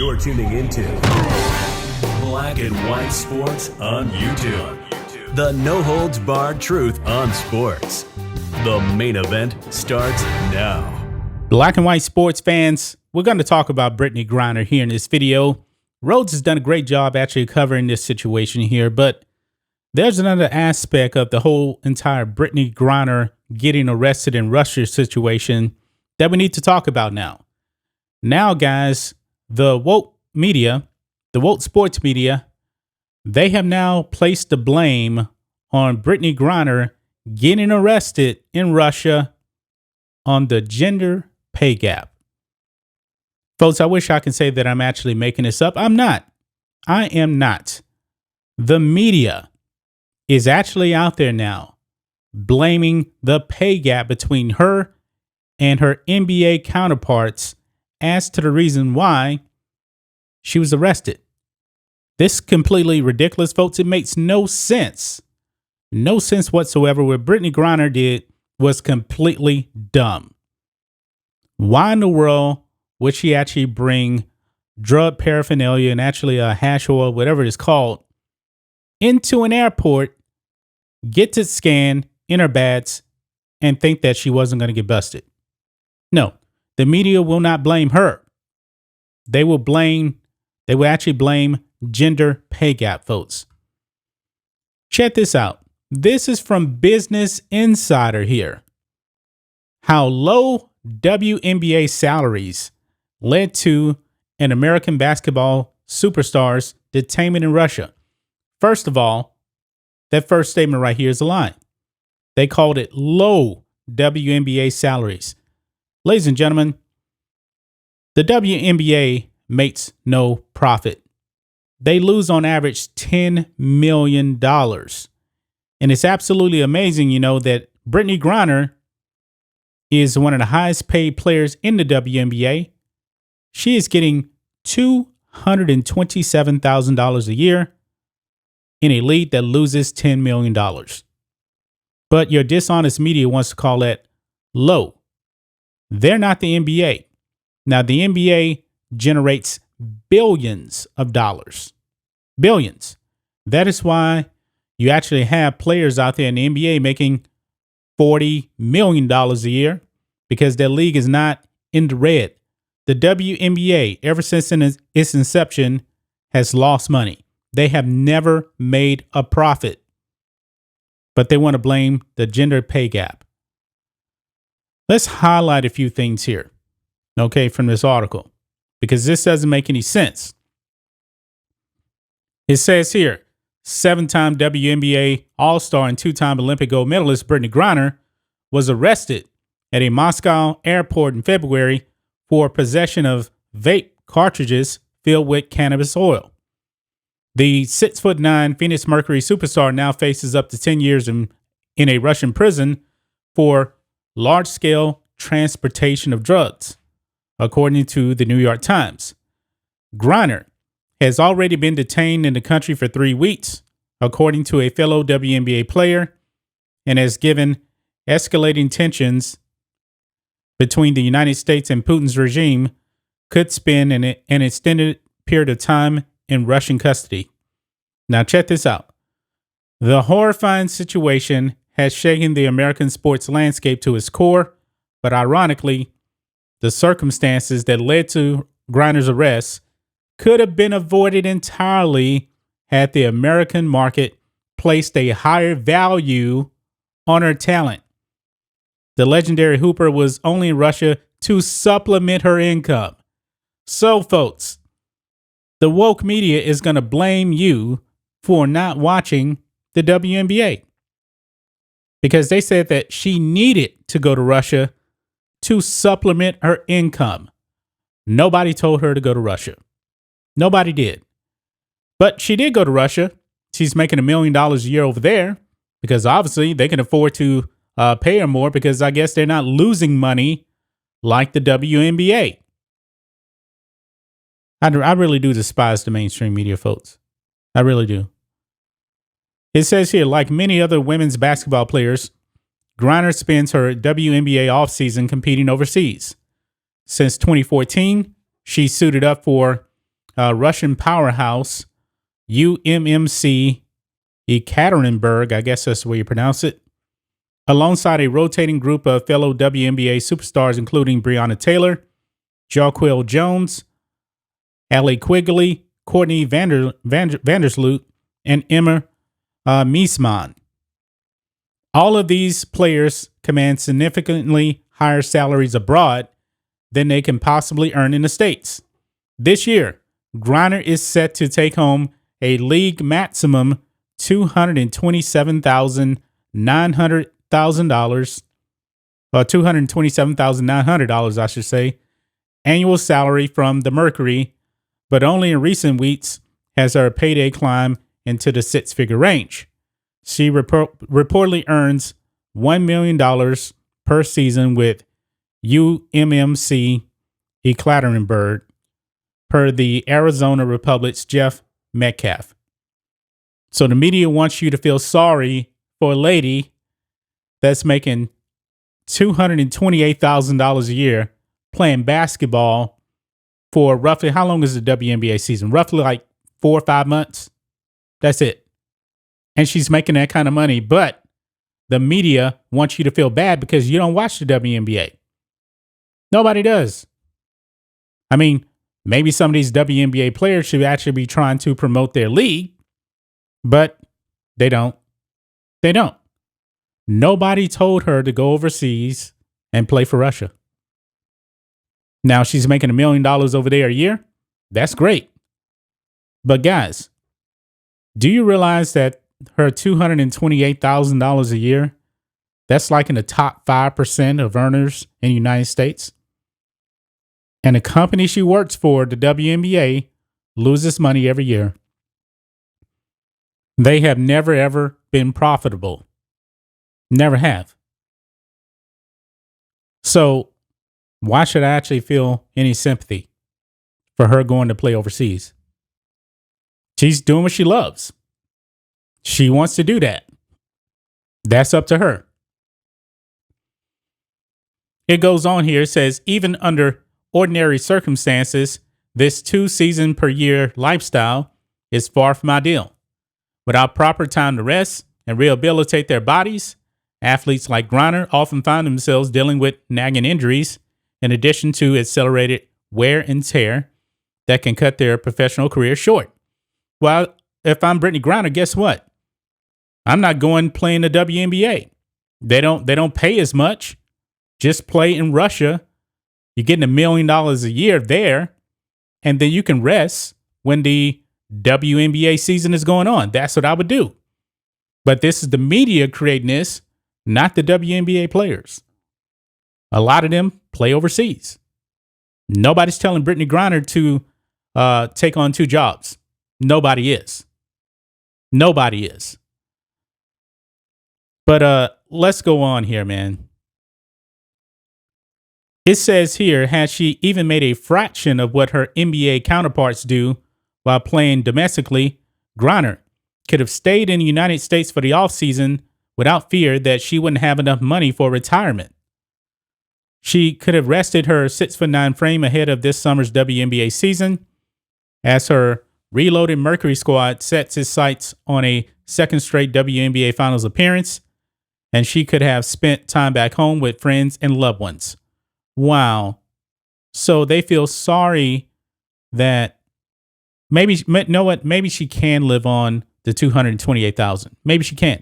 You're tuning into Black and White Sports on YouTube. The no-holds-barred truth on sports. The main event starts now. Black and White sports fans, we're going to talk about Brittney Griner here in this video. Rhodes has done a great job actually covering this situation here, but there's another aspect of the whole entire Brittney Griner getting arrested in Russia situation that we need to talk about now. Now, guys, the woke media, the woke sports media, they have now placed the blame on Brittney Griner getting arrested in Russia on the gender pay gap. Folks, I wish I could say that I'm actually making this up. I'm not. I am not. The media is actually out there now blaming the pay gap between her and her NBA counterparts as to the reason why she was arrested. This is completely ridiculous, folks. It makes no sense. No sense whatsoever. What Brittney Griner did was completely dumb. Why in the world would she actually bring drug paraphernalia and actually a hash oil, whatever it is called, into an airport, get it scanned in her bags, and think that she wasn't going to get busted? No, the media will not blame her. They will actually blame gender pay gap, folks. Check this out. This is from Business Insider here. How low WNBA salaries led to an American basketball superstar's detainment in Russia. First of all, that first statement right here is a lie. They called it low WNBA salaries. Ladies and gentlemen, the WNBA makes no profit. They lose on average $10 million. And it's absolutely amazing, that Brittney Griner is one of the highest paid players in the WNBA. She is getting $227,000 a year in a league that loses $10 million. But your dishonest media wants to call that low. They're not the NBA. Now, the NBA generates billions of dollars. Billions. That is why you actually have players out there in the NBA making $40 million a year, because their league is not in the red. The WNBA, ever since its inception, has lost money. They have never made a profit. But they want to blame the gender pay gap. Let's highlight a few things here, from this article, because this doesn't make any sense. It says here, 7-time WNBA All-Star and 2-time Olympic gold medalist Brittney Griner was arrested at a Moscow airport in February for possession of vape cartridges filled with cannabis oil. The 6'9" Phoenix Mercury superstar now faces up to 10 years in a Russian prison for large-scale transportation of drugs, according to the New York Times. Griner has already been detained in the country for 3 weeks, according to a fellow WNBA player, and has given escalating tensions between the United States and Putin's regime could spend an extended period of time in Russian custody. Now check this out. The horrifying situation has shaken the American sports landscape to its core, but ironically, the circumstances that led to Griner's arrest could have been avoided entirely had the American market placed a higher value on her talent. The legendary hooper was only in Russia to supplement her income. So, folks, the woke media is going to blame you for not watching the WNBA because they said that she needed to go to Russia to supplement her income. Nobody told her to go to Russia. Nobody did. But she did go to Russia. She's making $1 million a year over there because obviously they can afford to pay her more because I guess they're not losing money like the WNBA. I really do despise the mainstream media, folks. I really do. It says here, like many other women's basketball players, Griner spends her WNBA offseason competing overseas. Since 2014, she suited up for Russian powerhouse UMMC Ekaterinburg, I guess that's the way you pronounce it, alongside a rotating group of fellow WNBA superstars, including Breonna Taylor, Jarquil Jones, Allie Quigley, Courtney Vandersloot, and Emma Miesman. All of these players command significantly higher salaries abroad than they can possibly earn in the States. This year, Griner is set to take home a league maximum $227,900, or $227,900, I should say, annual salary from the Mercury, but only in recent weeks has her payday climbed into the six-figure range. She reportedly earns $1 million per season with UMMC Ekaterinburg, per the Arizona Republic's Jeff Metcalf. So the media wants you to feel sorry for a lady that's making $228,000 a year playing basketball for roughly, how long is the WNBA season? Roughly like 4 or 5 months. That's it. And she's making that kind of money, but the media wants you to feel bad because you don't watch the WNBA. Nobody does. I mean, maybe some of these WNBA players should actually be trying to promote their league, but they don't. They don't. Nobody told her to go overseas and play for Russia. Now she's making $1 million over there a year. That's great. But guys, do you realize that her $228,000 a year, that's like in the top 5% of earners in the United States? And the company she works for, the WNBA, loses money every year. They have never, ever been profitable. Never have. So why should I actually feel any sympathy for her going to play overseas? She's doing what she loves. She wants to do that. That's up to her. It goes on here. It says, even under ordinary circumstances, this 2-season per year lifestyle is far from ideal. Without proper time to rest and rehabilitate their bodies, athletes like Griner often find themselves dealing with nagging injuries, in addition to accelerated wear and tear that can cut their professional career short. Well, if I'm Brittney Griner, guess what? I'm not going playing the WNBA. They don't pay as much. Just play in Russia. You're getting $1 million a year there, and then you can rest when the WNBA season is going on. That's what I would do. But this is the media creating this, not the WNBA players. A lot of them play overseas. Nobody's telling Brittney Griner to take on 2 jobs. Nobody is. Nobody is. But let's go on here, man. It says here, had she even made a fraction of what her NBA counterparts do while playing domestically, Griner could have stayed in the United States for the offseason without fear that she wouldn't have enough money for retirement. She could have rested her 6'9" frame ahead of this summer's WNBA season as her reloaded Mercury squad sets its sights on a second straight WNBA Finals appearance, and she could have spent time back home with friends and loved ones. Wow. So they feel sorry that maybe, you know what? Maybe she can live on the $228,000. Maybe she can.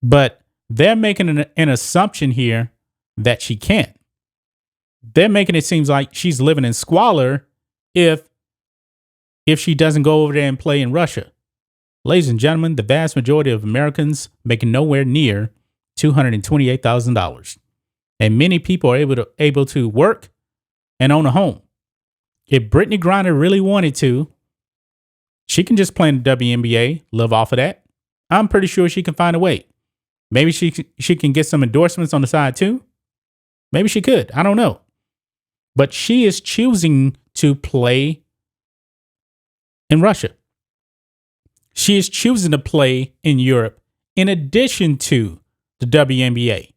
But they're making an assumption here that she can't. They're making it seem like she's living in squalor if she doesn't go over there and play in Russia. Ladies and gentlemen, the vast majority of Americans make nowhere near $228,000. And many people are able to work and own a home. If Brittney Griner really wanted to, she can just play in the WNBA, live off of that. I'm pretty sure she can find a way. Maybe she can get some endorsements on the side too. Maybe she could. I don't know. But she is choosing to play in Russia. She is choosing to play in Europe in addition to the WNBA.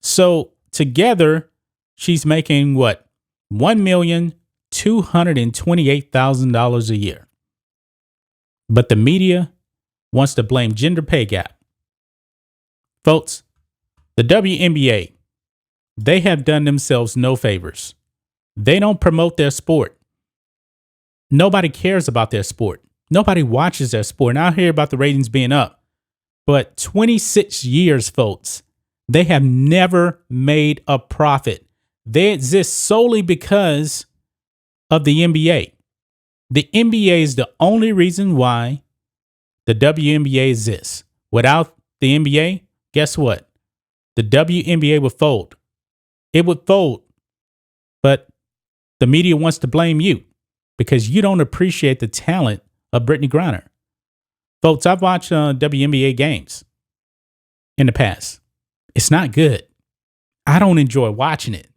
So together, she's making what? $1,227,900 $228,000 a year. But the media wants to blame gender pay gap. Folks, the WNBA, they have done themselves no favors. They don't promote their sport. Nobody cares about their sport. Nobody watches their sport. And I hear about the ratings being up. But 26 years, folks, they have never made a profit. They exist solely because of the NBA. The NBA is the only reason why the WNBA exists. Without the NBA, guess what? The WNBA would fold. It would fold. But the media wants to blame you because you don't appreciate the talent of Brittney Griner. Folks, I've watched WNBA games in the past. It's not good. I don't enjoy watching it.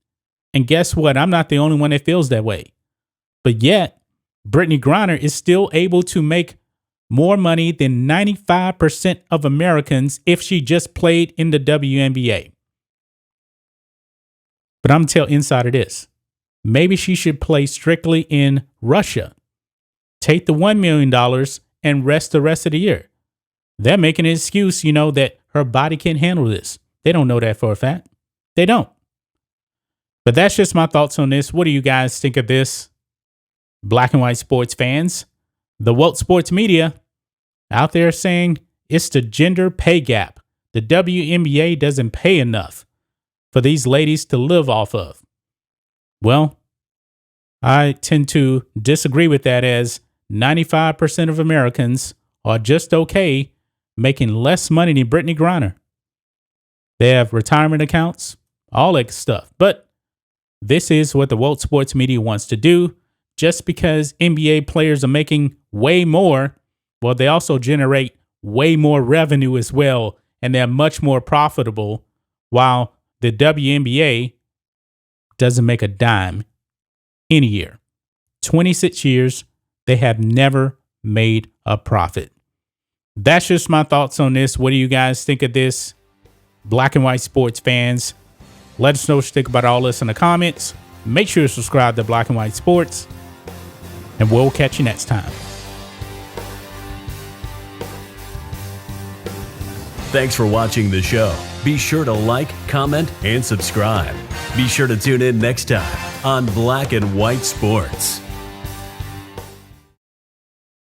And guess what? I'm not the only one that feels that way. But yet, Brittney Griner is still able to make more money than 95% of Americans if she just played in the WNBA. But I'm going to tell Insider this. Maybe she should play strictly in Russia. Take the $1 million and rest the rest of the year. They're making an excuse, that her body can't handle this. They don't know that for a fact. They don't. But that's just my thoughts on this. What do you guys think of this? Black and white sports fans, the woke sports media out there saying it's the gender pay gap. The WNBA doesn't pay enough for these ladies to live off of. Well, I tend to disagree with that, as 95% of Americans are just okay making less money than Brittney Griner. They have retirement accounts, all that stuff. But this is what the woke sports media wants to do. Just because NBA players are making way more, well, they also generate way more revenue as well, and they're much more profitable, while the WNBA doesn't make a dime in a year. 26 years, they have never made a profit. That's just my thoughts on this. What do you guys think of this? Black and white sports fans, let us know what you think about all this in the comments. Make sure to subscribe to Black and White Sports, and we'll catch you next time. Thanks for watching the show. Be sure to like, comment, and subscribe. Be sure to tune in next time on Black and White Sports.